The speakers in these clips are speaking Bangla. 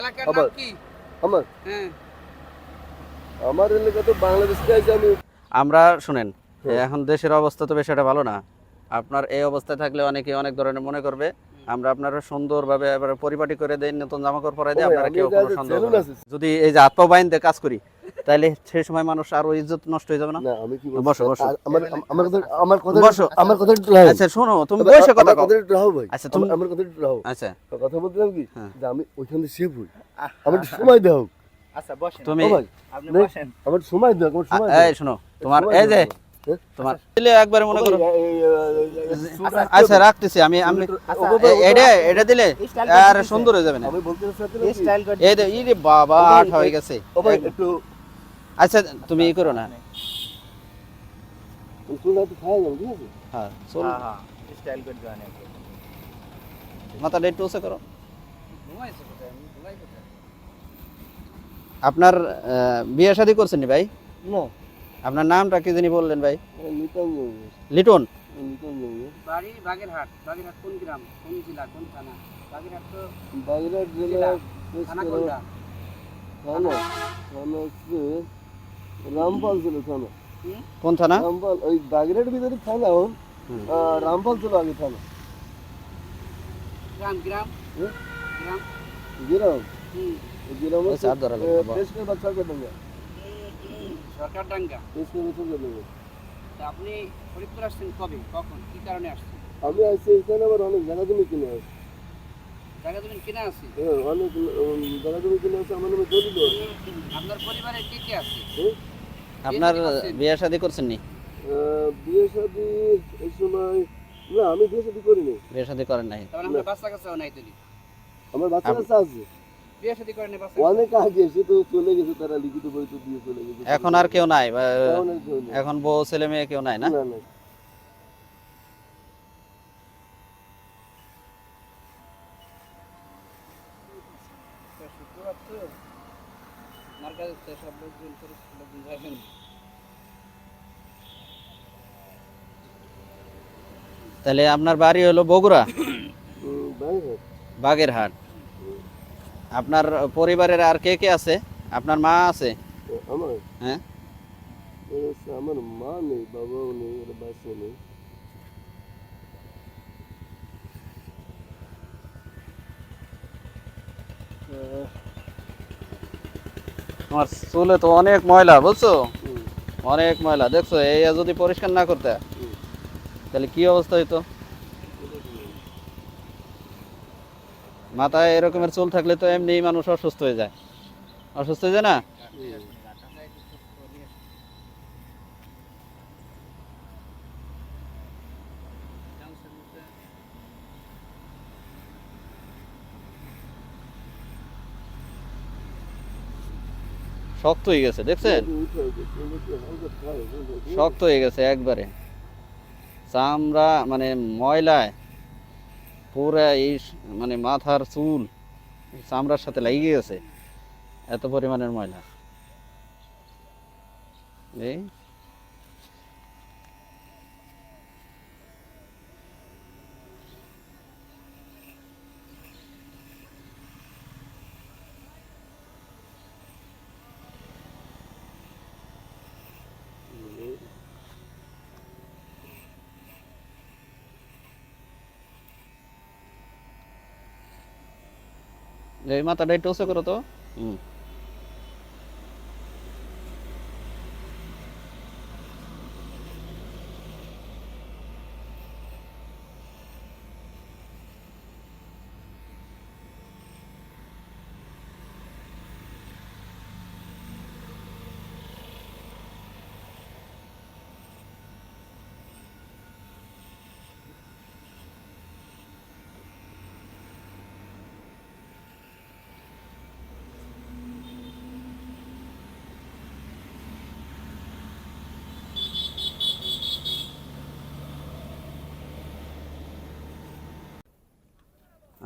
এলাকার নাম কি? আমার হ্যাঁ। আমার এলাকা তো বাংলাদেশ থেকে আমি আমরা শুনেন এখন দেশের অবস্থা তো বেশ একটা ভালো না। আপনার এই অবস্থায় থাকলে অনেকে অনেক ধরনের মনে করবে। আমরা আপনারা সুন্দরভাবে এবার পরিপাটি করে দেই, নতুন জামাকাপড় পরাই দেই, আপনারা কেউ কোনো সন্দেহ করবেন না। যদি এই যে হাত পা বাইন্ধে কাজ করি তাইলে সেই সময় মানুষ আরো ইজ্জত নষ্ট হয়ে যাবে না? না আমি কি বসো বসো বসো আমার কথা একটু রাখো। আচ্ছা শোনো, তুমি বসে কথা কও। একটু রাখো ভাই। আচ্ছা তুমি আমার কথা একটু রাখো। আচ্ছা কথা বলছিলাম কি হ্যাঁ। যে আমি ওইখানে সেভ হই। আমার একটু সময় দাও। আচ্ছা বসেন। তুমি ভাই আপনি বসেন। আমার সময় দাও, আমার সময় দাও। এই শোনো, তোমার এই যে তোমার দিলে একবারে মনে করো। আচ্ছা রাখতেছি আমি আমি এটা এটা দিলে আর সুন্দর হয়ে যাবে না। আমি বলতে চাচ্ছিলাম এই স্টাইল করে এই যে ইরে বাবা আট হয়ে গেছে। ও ভাই একটু আচ্ছা তুমি ই করো না। চুল একটু খাওয়া যাবে, ঠিক আছে? হ্যাঁ চল, হ্যাঁ হ্যাঁ স্টাইল করে জানেন। মাথাটা একটু উঁচু করো। ঘুমাইছে কোথায়? আমি ঘুমাই কোথায়? আপনার বিয়ে শাদী করছেন নি ভাই? না আপনার নামটা কি জানি বললেন ভাই? নিতাম লিটন। নিতাম বাড়ি বাগেরহাট। বাগেরহাট কোন গ্রাম? কোন জেলা? কোন থানা? বাগেরহাট তো বাগেরহাট জেলা থানা কোনটা? থানা থানা হচ্ছে রামপাল ছিল থানা। কোন থানা? রামপাল ওই বাগেরহাটের ভিতরে থানা রামপাল ছিল আগে থানা। গ্রাম গ্রাম হুম? গ্রাম। গ্রাম হুম। গ্রাম ওই চার ধরা লাগবে বাবা। দেশকে বাচ্চা করে দেবে সরকার ডাঙ্গা। দেশকে বাচ্চা করে দেবে। তা আপনি ফরিদপুর আসছেন কবে? কখন? কি কারণে আসছেন? আমি আইসি এখানে আবার অনেক জায়গা জমি কিনে আসি। জায়গা জমি কিনা আছে? হ্যাঁ অনেক জায়গা জমি কিনে আসি, আমার নামে দলিল আছে। আপনার পরিবারে কে কে আছে? হুম? আপনার বিয়ে শাদী করছেন নি? বিয়ে শাদী এই সময় না, আমি বিয়ে শাদী করিনি। বিয়ে শাদী করেন নাই? তাহলে আপনার বাচ্চা কাচ্চাও নাই তো? আমার বাচ্চা কাচ্চা আছে বিয়ে শাদী করেন বাচ্চা? অনেক আগে, সে তো চলে গেছে, তারা লিখিত বই তো দিয়ে চলে গেছে। এখন আর কেউ নাই এখন আর কেউ নেই। এখন বউ ছেলে মেয়ে কেউ নাই না? না না শুক্রবার তো আমার কাছে সব লোকজন লোকজন যাবেন। তাহলে আপনার বাড়ি হলো বগুড়া, বাইরে বাগেরহাট। আপনার পরিবারের আর কে কে আছে? আপনার মা আছে? আমার হ্যাঁ আমার মা নেই, বাবাও নেই, ওরা বাচ্চা নেই। তোমার চুলে তো অনেক ময়লা, বুঝছো? অনেক ময়লা দেখছো, এই যদি পরিষ্কার না করতে তাহলে কি অবস্থা হইতো? মাথায় এরকমের চুল থাকলে তো এমনি মানুষ অসুস্থ হয়ে যায়। অসুস্থ হয়ে যায় না? শক্ত হয়ে গেছে দেখছেন? শক্ত হয়ে গেছে একবারে, চামড়া মানে ময়লায় পুরা এই মানে মাথার চুল চামড়ার সাথে লেগে গেছে, এত পরিমাণের ময়লা। এই এই মাথাটা একটু উঁচু করো তো। হুম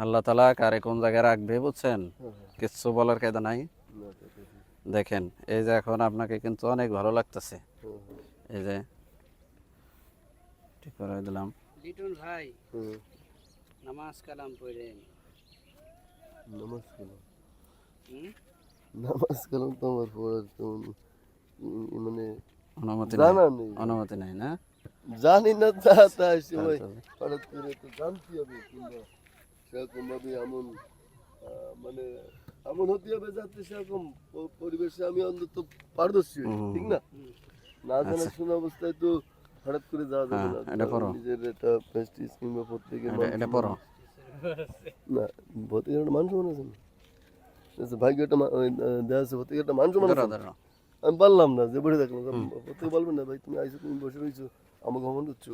আল্লাহ তাআলা কারে কোন জায়গায় রাখবে বুঝছেন, কিচ্ছু বলার কায়দা নাই। দেখেন এই যে এখন আপনাকে কিন্তু অনেক ভালো লাগতেছে, এই যে ঠিক করে দিলাম। লিটন ভাই নামাজ কালাম পড়েন। নমস্কার। নামাজ কালাম তো আমার পড়ার তেমন মানে অনুমতি নাই, জানা নেই, অনুমতি নাই না? জানি না তা তাই সময় তাহলে হঠাৎ করে তো জানতে হবে, কিংবা সেরকম ভাবে এমন মানে এমন হতে হবে যাতে সেরকম পরিবেশে আমি অন্তত পারদর্শী হই, হুম। ঠিক না? না জানা আচ্ছা। শোনা অবস্থায় তো হঠাৎ করে যাওয়া যাবে হ্যাঁ, না। এটা পড়ো। নিজের একটা প্রেস্টিজ কিংবা প্রত্যেকের এটা পড়ো। না, প্রত্যেকের একটা মান সম্মান আছে না? আচ্ছা, ভাগ্য একটা দেওয়া আছে, প্রত্যেকের একটা মান সম্মান ধরো আছে না? ধরো। আমি পারলাম না যে বসে থাকলাম, হুম। প্রত্যেকে বলবেন না ভাই তুমি আইসো, তুমি বসে রয়েছো, আমাকে অমন করছো।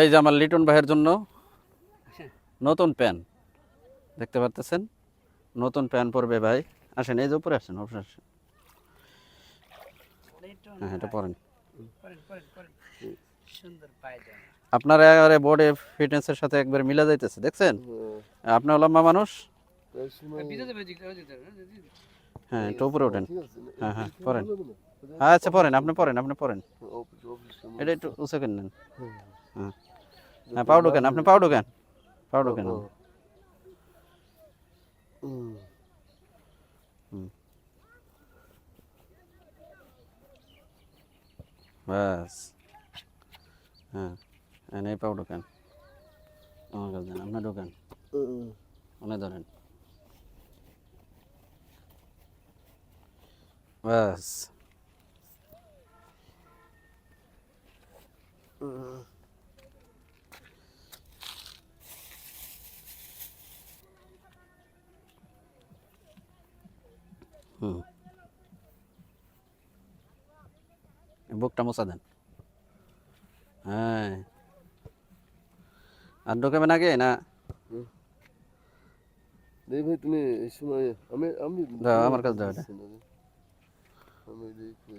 এই যে আমার লিটন ভাইয়ের জন্য নতুন প্যান দেখতে পাচ্ছেন, নতুন প্যান পরবে ভাই। আসেন, এই যে উপরে আসেন, অবশ্যই আসেন। হ্যাঁ, এটা পরেন। সুন্দর পায়জামা। আপনার একেবারে বডি ফিটনেসের সাথে একবার মিলে যাইতেছে, দেখছেন? আপনি লম্বা মানুষ। প্রায় সময় ভিজে যাবে, ভিজে যাবে। হ্যাঁ, একটু উপরে ওঠেন। ঠিক আছে না? হ্যাঁ, হ্যাঁ, এখানে পরেন। ভালো হবে না? আচ্ছা, পরেন, আপনি পরেন, আপনি পরেন। অফিস অফিস এটা একটু উঁচু করে নেন। হ্যাঁ। হ্যাঁ, হ্যাঁ, পাও ঢোকেন, আপনি পাও ঢোকেন, পাও ঢোকেন। হুম। ব্যাস। হ্যাঁ, এই পাও ঢোকেন। আমার কাছে দেন, আপনি ঢোকেন, মনে ধরেন। ব্যাস। হুম, বুকটা মোছা দেন। হ্যাঁ, আর ঢোকাবেন আগে না? দেই ভাই তুমি এই সময় আমি আমি দাও, আমার কাছে দাও এটা। আমি দেখি।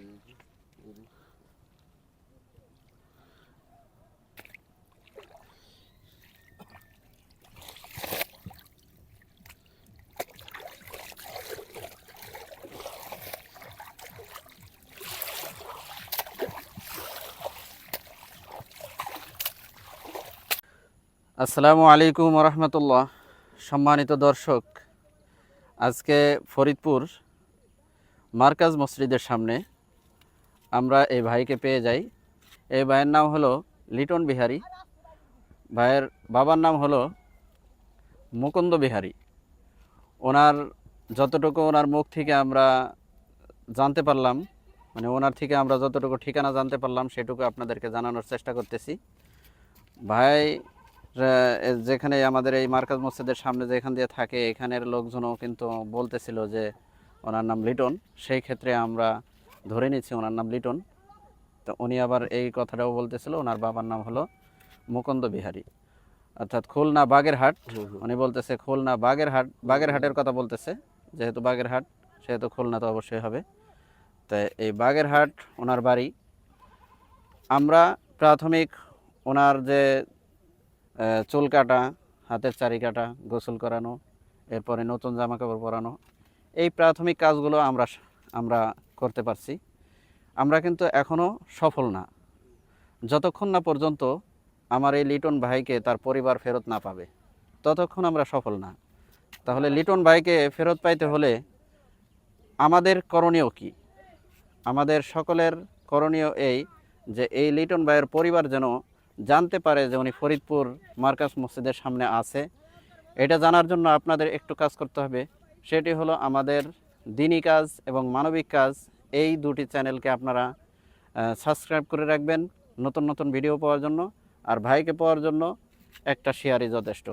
আসসালামু আলাইকুম রহমতুল্লাহ। সম্মানিত দর্শক, আজকে ফরিদপুর মার্কাজ মসজিদের সামনে আমরা এই ভাইকে পেয়ে যাই। এই ভাইয়ের নাম হলো লিটন বিহারী। ভাইয়ের বাবার নাম হলো মুকুন্দ বিহারী। ওনার যতটুকু ওনার মুখ থেকে আমরা জানতে পারলাম, মানে ওনার থেকে আমরা যতটুকু ঠিকানা জানতে পারলাম সেটুকু আপনাদেরকে জানানোর চেষ্টা করতেছি। ভাই যেখানে আমাদের এই মার্কাজ মসজিদের সামনে যেখান দিয়ে থাকে, এখানের লোকজনও কিন্তু বলতেছিল যে ওনার নাম লিটন। সেই ক্ষেত্রে আমরা ধরে নিচ্ছি ওনার নাম লিটন। তো উনি আবার এই কথাটাও বলতেছিল ওনার বাবার নাম হলো মুকুন্দ বিহারী, অর্থাৎ খুলনা বাগেরহাট। উনি বলতেছে খুলনা বাগেরহাট, বাগেরহাটের কথা বলতেছে। যেহেতু বাগেরহাট সেহেতু খুলনা তো অবশ্যই হবে। তাই এই বাগেরহাট ওনার বাড়ি। আমরা প্রাথমিক ওনার যে চুল কাটা, হাতের চারি কাটা, গোসল করানো, এরপরে নতুন জামা কাপড় পরানো, এই প্রাথমিক কাজগুলো আমরা করতে পারছি। আমরা কিন্তু এখনও সফল না, যতক্ষণ না পর্যন্ত আমার এই লিটন ভাইকে তার পরিবার ফেরত না পাবে, ততক্ষণ আমরা সফল না। তাহলে লিটন ভাইকে ফেরত পাইতে হলে আমাদের করণীয় কি? আমাদের সকলের করণীয় এই যে এই লিটন ভাইয়ের পরিবার যেন জানতে পারে যে উনি ফরিদপুর মার্কাজ মসজিদের সামনে আছে। এটা জানার জন্য আপনাদের একটু কাজ করতে হবে। সেটি হলো আমাদের দিনী কাজ এবং মানবিক কাজ, এই দুটি চ্যানেলকে আপনারা সাবস্ক্রাইব করে রাখবেন নতুন নতুন ভিডিও পাওয়ার জন্য। আর ভাইকে পাওয়ার জন্য একটা শেয়ারই যথেষ্ট।